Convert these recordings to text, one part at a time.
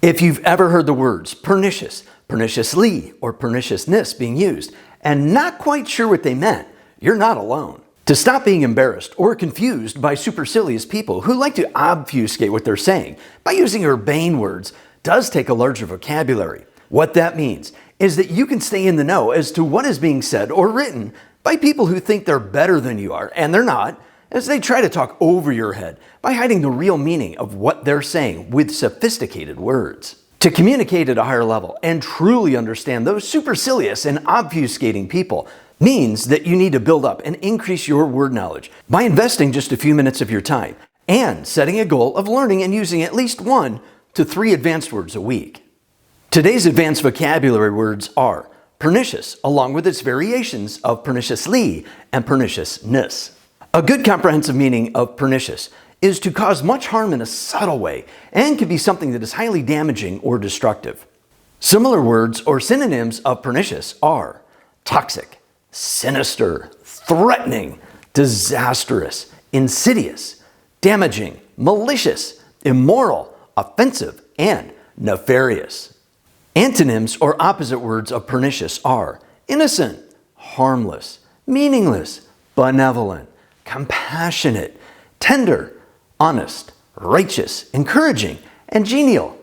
If you've ever heard the words pernicious, perniciously, or perniciousness being used, and not quite sure what they meant, you're not alone. To stop being embarrassed or confused by supercilious people who like to obfuscate what they're saying by using urbane words does take a larger vocabulary. What that means is that you can stay in the know as to what is being said or written by people who think they're better than you are, and they're not, as they try to talk over your head by hiding the real meaning of what they're saying with sophisticated words. To communicate at a higher level and truly understand those supercilious and obfuscating people means that you need to build up and increase your word knowledge by investing just a few minutes of your time and setting a goal of learning and using at least 1 to 3 advanced words a week. Today's advanced vocabulary words are pernicious, along with its variations of perniciously and perniciousness. A good comprehensive meaning of pernicious is to cause much harm in a subtle way and can be something that is highly damaging or destructive. Similar words or synonyms of pernicious are toxic, sinister, threatening, disastrous, insidious, damaging, malicious, immoral, offensive, and nefarious. Antonyms or opposite words of pernicious are innocent, harmless, meaningless, benevolent, compassionate, tender, honest, righteous, encouraging, and genial.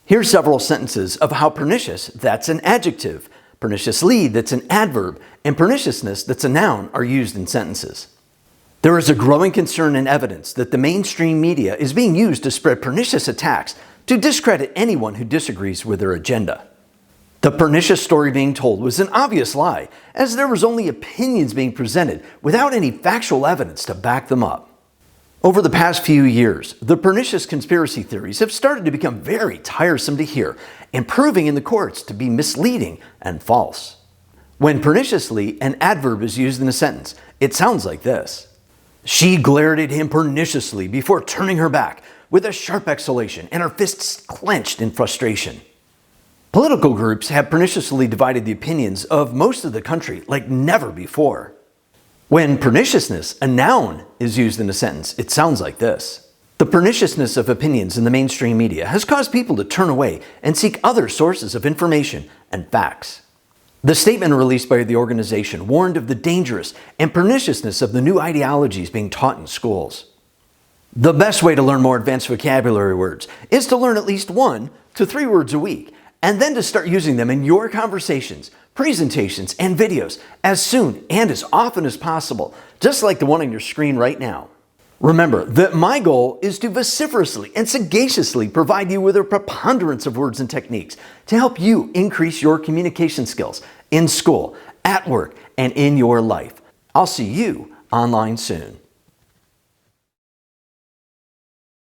Here's several sentences of how pernicious, that's an adjective, perniciously, that's an adverb, and perniciousness, that's a noun, are used in sentences. There is a growing concern and evidence that the mainstream media is being used to spread pernicious attacks to discredit anyone who disagrees with their agenda. The pernicious story being told was an obvious lie, as there was only opinions being presented without any factual evidence to back them up. Over the past few years, the pernicious conspiracy theories have started to become very tiresome to hear and proving in the courts to be misleading and false. When perniciously, an adverb is used in a sentence, it sounds like this. She glared at him perniciously before turning her back with a sharp exhalation and her fists clenched in frustration. Political groups have perniciously divided the opinions of most of the country like never before. When perniciousness, a noun, is used in a sentence, it sounds like this. The perniciousness of opinions in the mainstream media has caused people to turn away and seek other sources of information and facts. The statement released by the organization warned of the dangerous and perniciousness of the new ideologies being taught in schools. The best way to learn more advanced vocabulary words is to learn at least 1 to 3 words a week, and then to start using them in your conversations, presentations, and videos as soon and as often as possible, just like the one on your screen right now. Remember that my goal is to vociferously and sagaciously provide you with a preponderance of words and techniques to help you increase your communication skills in school, at work, and in your life. I'll see you online soon.